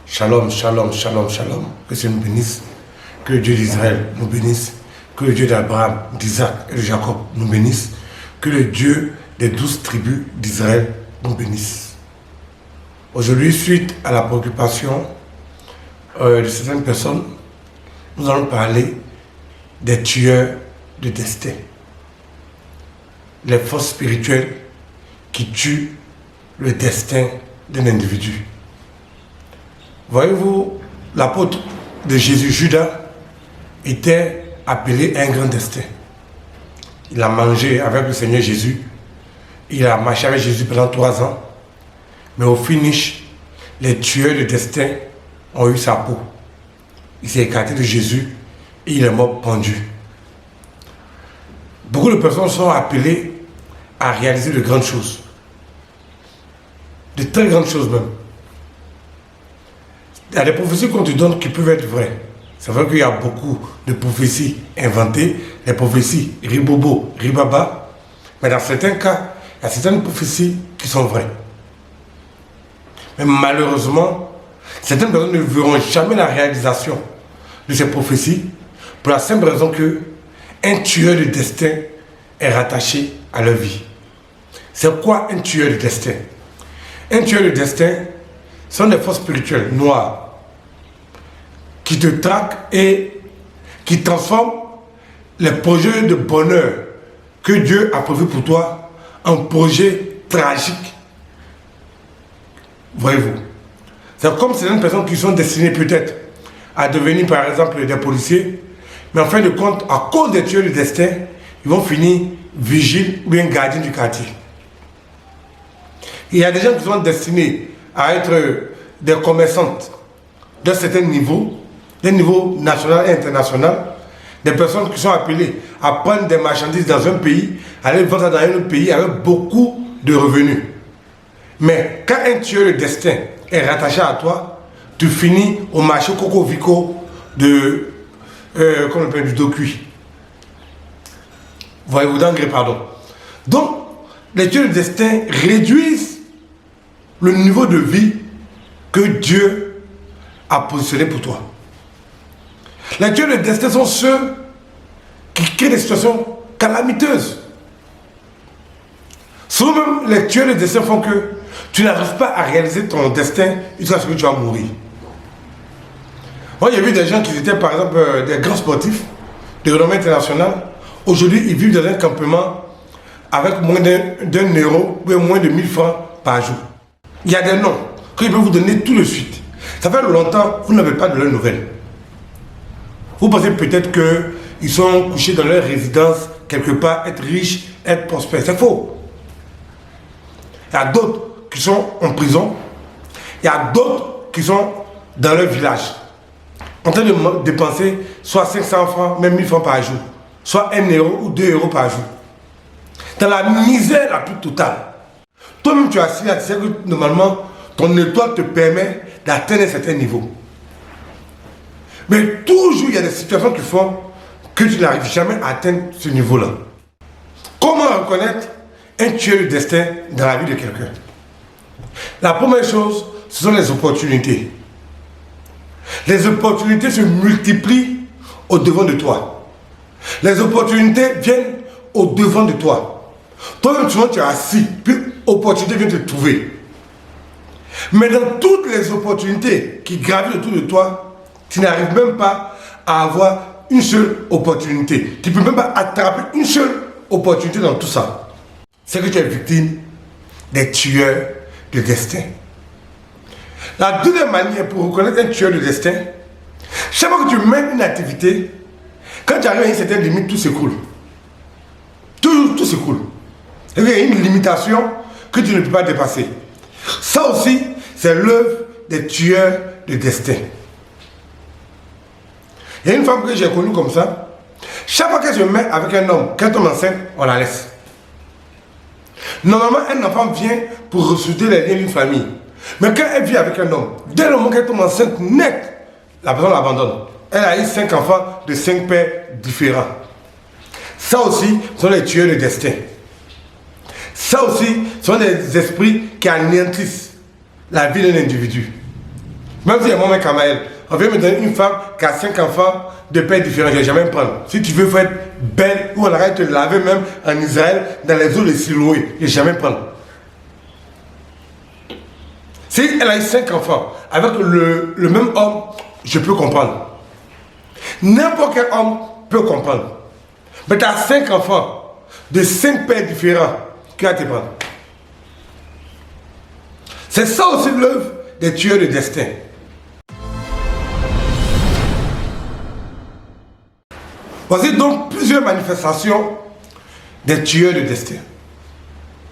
Shalom, shalom, shalom, shalom. Que Dieu nous bénisse. Que le Dieu d'Israël nous bénisse. Que le Dieu d'Abraham, d'Isaac et de Jacob nous bénisse. Que le Dieu des 12 tribus d'Israël nous bénisse. Aujourd'hui, suite à la préoccupation de certaines personnes, nous allons parler des tueurs de destin. Les forces spirituelles qui tuent le destin d'un individu. Voyez-vous, l'apôtre de Jésus, Judas, était appelé à un grand destin. Il a mangé avec le Seigneur Jésus. Il a marché avec Jésus pendant 3 ans. Mais au finish, les tueurs de destin ont eu sa peau. Il s'est écarté de Jésus et il est mort pendu. Beaucoup de personnes sont appelées à réaliser de grandes choses. De très grandes choses même. Il y a des prophéties qu'on te donne qui peuvent être vraies. C'est vrai qu'il y a beaucoup de prophéties inventées, des prophéties ribobo, ribaba, mais dans certains cas, il y a certaines prophéties qui sont vraies. Mais malheureusement, certaines personnes ne verront jamais la réalisation de ces prophéties pour la simple raison que un tueur de destin est rattaché à leur vie. C'est quoi un tueur de destin? Un tueur de destin sont des forces spirituelles noires qui te traquent et qui transforment les projets de bonheur que Dieu a prévu pour toi en projets tragiques. Voyez-vous, c'est comme certaines personnes qui sont destinées peut-être à devenir par exemple des policiers, mais en fin de compte, à cause des tueurs de destin, ils vont finir vigiles ou bien gardiens du quartier. Il y a des gens qui sont destinés à être des commerçantes d'un certain niveau, d'un niveau national et international, des personnes qui sont appelées à prendre des marchandises dans un pays, aller vendre dans un autre pays avec beaucoup de revenus. Mais quand un tueur de destin est rattaché à toi, tu finis au marché Coco Vico de comment on appelle, du dos cuit. Voyez-vous, d'engrais, pardon. Donc, les tueurs de destin réduisent le niveau de vie que Dieu a positionné pour toi. Les tueurs de destin sont ceux qui créent des situations calamiteuses. Souvent même, les tueurs de destin font que tu n'arrives pas à réaliser ton destin jusqu'à ce que tu vas mourir. Moi, j'ai vu des gens qui étaient par exemple des grands sportifs de renommée internationale. Aujourd'hui, ils vivent dans un campement avec moins d'un euro ou moins de 1000 francs par jour. Il y a des noms que je peux vous donner tout de suite. Ça fait longtemps que vous n'avez pas de leurs nouvelles. Vous pensez peut-être qu'ils sont couchés dans leur résidence, quelque part, être riches, être prospères. C'est faux. Il y a d'autres qui sont en prison. Il y a d'autres qui sont dans leur village, en train de dépenser soit 500 francs, même 1000 francs par jour, soit 1 euro ou 2 euros par jour. Dans la misère la plus totale. Toi-même, tu as assis là, tu sais que normalement, ton étoile te permet d'atteindre un certain niveau. Mais toujours, il y a des situations qui font que tu n'arrives jamais à atteindre ce niveau-là. Comment reconnaître un tueur de destin dans la vie de quelqu'un? La première chose, ce sont les opportunités. Les opportunités se multiplient au-devant de toi. Les opportunités viennent au-devant de toi. Toi-même, souvent, tu es assis, puis opportunité vient te trouver. Mais dans toutes les opportunités qui gravitent autour de toi, tu n'arrives même pas à avoir une seule opportunité. Tu ne peux même pas attraper une seule opportunité dans tout ça. C'est que tu es victime des tueurs de destin. La deuxième manière pour reconnaître un tueur de destin, chaque fois que tu mènes une activité, quand tu arrives à une certaine limite, tout s'écoule. Tout s'écoule. Il y a une limitation que tu ne peux pas dépasser. Ça aussi, c'est l'œuvre des tueurs de destin. Il y a une femme que j'ai connue comme ça. Chaque fois qu'elle se met avec un homme, quand elle tombe enceinte, on la laisse. Normalement, un enfant vient pour ressusciter les liens d'une famille. Mais quand elle vit avec un homme, dès le moment qu'elle tombe enceinte net, la personne l'abandonne. Elle a eu 5 enfants de 5 pères différents. Ça aussi, ce sont les tueurs de destin. Ça aussi, ce sont des esprits qui anéantissent la vie d'un individu. Même si moi, Kamael, on vient me donner une femme qui a 5 enfants de pères différents, je ne vais jamais me prendre. Si tu veux, faut être belle, ou on arrête de te laver même en Israël, dans les eaux de Siloé, je ne vais jamais me prendre. Si elle a eu 5 enfants, avec le même homme, je peux comprendre. N'importe quel homme peut comprendre. Mais tu as 5 enfants, de 5 pères différents, qui va te prendre. C'est ça aussi l'œuvre des tueurs de destin. Voici donc plusieurs manifestations des tueurs de destin.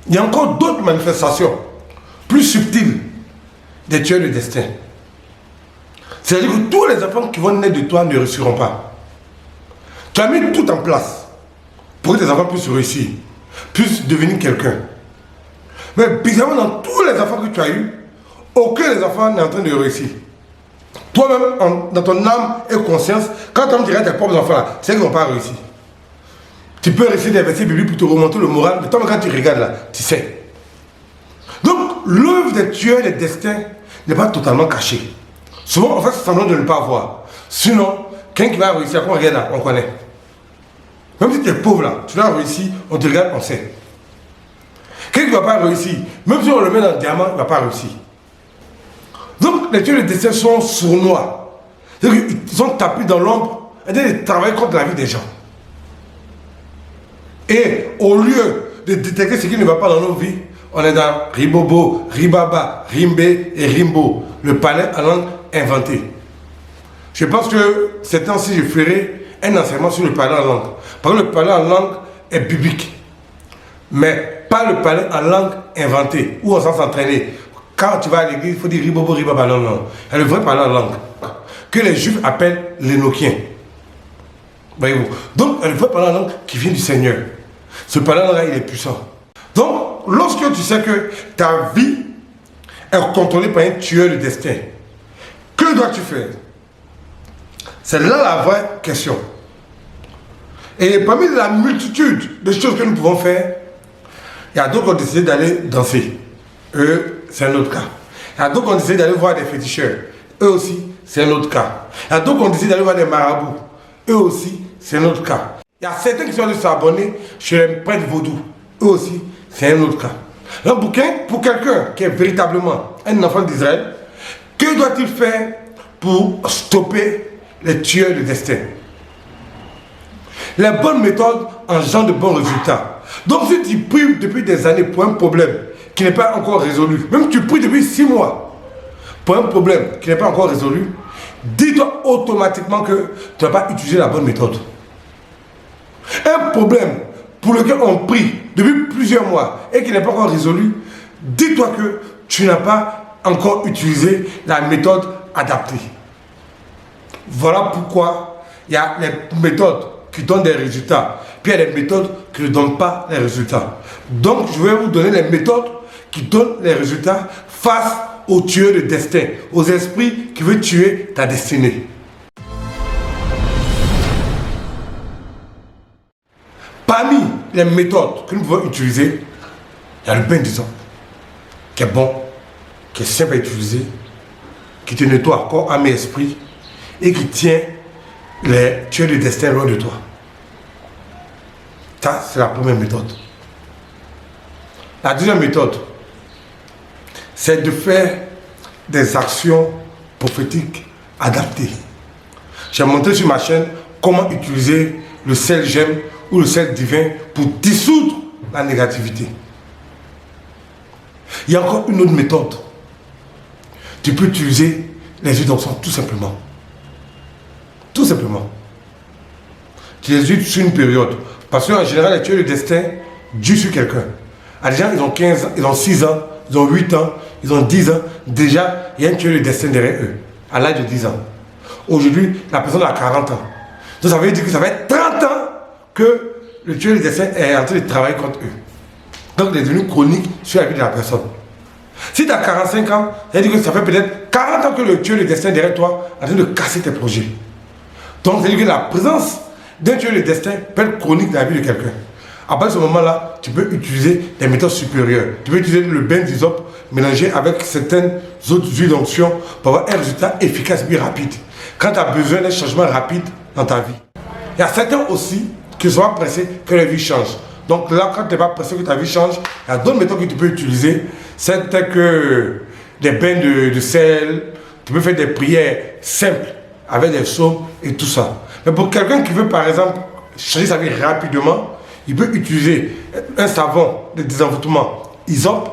Il y a encore d'autres manifestations plus subtiles des tueurs de destin. C'est-à-dire que tous les enfants qui vont naître de toi ne réussiront pas. Tu as mis tout en place pour que tes enfants puissent réussir, puissent devenir quelqu'un. Mais bizarrement, dans tous les enfants que tu as eus, aucun des enfants n'est en train de réussir. Toi-même, dans ton âme et conscience, quand on dirait tes propres enfants là, c'est qu'ils n'ont pas réussi. Tu peux réussir des versets bibliques pour te remonter le moral, mais toi, quand tu regardes là, tu sais. Donc, l'œuvre des tueurs des destins n'est pas totalement cachée. Souvent, on fait semblant de ne pas voir. Sinon, quelqu'un qui va réussir, quand on regarde là, on connaît. Même si tu es pauvre là, tu l'as réussi, on te regarde, on sait. Quelqu'un qui ne va pas réussir, même si on le met dans le diamant, il ne va pas réussir. Donc, les tueurs de destin sont sournois. Ils sont tapés dans l'ombre et ils travaillent contre la vie des gens. Et au lieu de détecter ce qui ne va pas dans nos vies, on est dans Ribobo, Ribaba, Rimbé et Rimbo, le palais en langue inventée. Je pense que ces temps-ci, je ferai un enseignement sur le palais en langue. Parce que le palais en langue est biblique. Mais pas le palais en langue inventée, où on s'en s'entraîner. Quand tu vas à l'église, il faut dire Ribobo, Ribaba, non, non. Il y a le vrai palais en langue, que les Juifs appellent l'Énochien. Voyez-vous. Donc, il y a le vrai palais en langue qui vient du Seigneur. Ce palais en langue, il est puissant. Donc, lorsque tu sais que ta vie est contrôlée par un tueur de destin, que dois-tu faire? C'est là la vraie question. Et parmi la multitude de choses que nous pouvons faire, il y a d'autres qui ont décidé d'aller danser. Eux, c'est un autre cas. Il y a d'autres qui ont décidé d'aller voir des féticheurs. Eux aussi, c'est un autre cas. Il y a d'autres qui ont décidé d'aller voir des marabouts. Eux aussi, c'est un autre cas. Il y a certains qui sont allés s'abonner chez les prêtres vaudous. Eux aussi, c'est un autre cas. Donc pour quelqu'un qui est véritablement un enfant d'Israël, que doit-il faire pour stopper les tueurs de destin? Les bonnes méthodes engendrent de bons résultats. Donc si tu pries depuis des années pour un problème qui n'est pas encore résolu, même si tu pries depuis 6 mois pour un problème qui n'est pas encore résolu, dis-toi automatiquement que tu n'as pas utilisé la bonne méthode. Un problème pour lequel on prie depuis plusieurs mois et qui n'est pas encore résolu, dis-toi que tu n'as pas encore utilisé la méthode adaptée. Voilà pourquoi il y a les méthodes qui donnent des résultats, puis il y a les méthodes qui ne donnent pas les résultats. Donc je vais vous donner les méthodes qui donnent les résultats face aux tueurs de destin, aux esprits qui veulent tuer ta destinée. Parmi les méthodes que nous pouvons utiliser, il y a le bain d'hysope, qui est bon, qui est simple à utiliser, qui te nettoie corps, âme et esprit, et qui tient les tueurs de destin loin de toi. Ça, c'est la première méthode. La deuxième méthode, c'est de faire des actions prophétiques adaptées. J'ai montré sur ma chaîne comment utiliser le sel gemme ou le sel divin pour dissoudre la négativité. Il y a encore une autre méthode. Tu peux utiliser les huiles d'encens tout simplement. Tout simplement. Tu les utilises sur une période. Parce qu'en général, les tueurs de destin durent sur quelqu'un. Les gens, ils ont 15 ans, ils ont 6 ans, ils ont 8 ans, ils ont 10 ans. Déjà, il y a un tueur de destin derrière eux, à l'âge de 10 ans. Aujourd'hui, la personne a 40 ans. Donc ça veut dire que ça fait 30 ans que le tueur de destin est en train de travailler contre eux. Donc il est devenu chronique sur la vie de la personne. Si tu as 45 ans, ça veut dire que ça fait peut-être 40 ans que le tueur de destin derrière toi est en train de casser tes projets. Donc ça veut dire que la présence d'un tueur de destin peut être chronique dans la vie de quelqu'un. À partir de ce moment-là, tu peux utiliser des méthodes supérieures. Tu peux utiliser le bain d'hysope, mélangé avec certaines autres huiles d'onction pour avoir un résultat efficace et rapide. Quand tu as besoin d'un changement rapide dans ta vie. Il y a certains aussi qui sont pressés que la vie change. Donc là, quand tu n'es pas pressé que ta vie change, il y a d'autres méthodes que tu peux utiliser. C'est telles que des bains de sel, tu peux faire des prières simples avec des psaumes et tout ça. Mais pour quelqu'un qui veut par exemple changer sa vie rapidement, il peut utiliser un savon de désenvoûtement Hysope.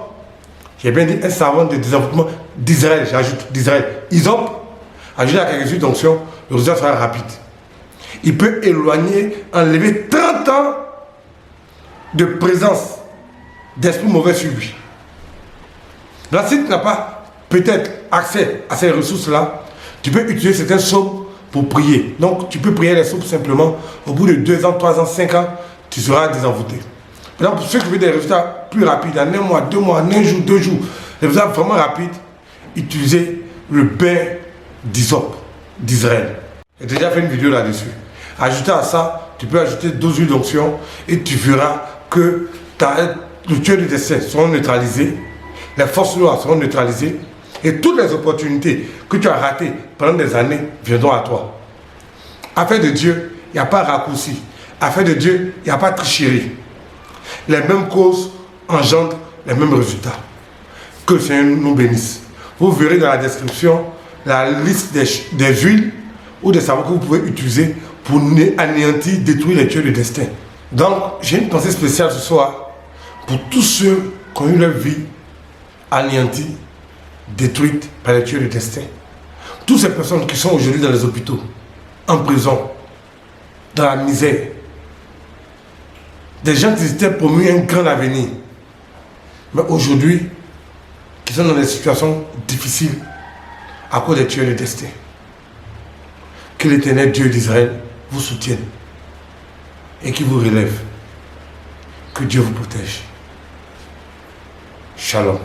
J'ai bien dit un savon de désenvoûtement d'Israël, j'ajoute d'Israël. Hysope, ajouté à quelques huiles d'onction, le résultat sera rapide. Il peut éloigner, enlever 30 ans de présence d'esprit mauvais sur lui. Là, si tu n'as pas peut-être accès à ces ressources-là, tu peux utiliser certains psaumes pour prier. Donc, tu peux prier les psaumes simplement. Au bout de 2 ans, 3 ans, 5 ans, tu seras désenvoûté. Maintenant, pour ceux qui veulent des résultats plus rapides, en 1 mois, 2 mois, en 1 jour, 2 jours, des résultats vraiment rapides, utilisez le bain d'Hysope d'Israël. J'ai déjà fait une vidéo là-dessus. Ajouté à ça, tu peux ajouter 12 huiles d'onction et tu verras que le tueur du destin seront neutralisés, les forces noires seront neutralisées et toutes les opportunités que tu as ratées pendant des années viendront à toi. Affaire de Dieu, il n'y a pas raccourci. Affaire de Dieu, il n'y a pas tricherie. Les mêmes causes engendrent les mêmes résultats. Que le Seigneur nous bénisse. Vous verrez dans la description la liste des huiles ou des savons que vous pouvez utiliser pour anéantir, détruire les tueurs du destin. Donc, j'ai une pensée spéciale ce soir pour tous ceux qui ont eu leur vie anéantie, détruite par les tueurs du destin. Toutes ces personnes qui sont aujourd'hui dans les hôpitaux, en prison, dans la misère. Des gens qui étaient promis un grand avenir, mais aujourd'hui, qui sont dans des situations difficiles à cause des tueurs du destin. Que l'Éternel Dieu d'Israël vous soutienne et qui vous relève. Que Dieu vous protège. Shalom.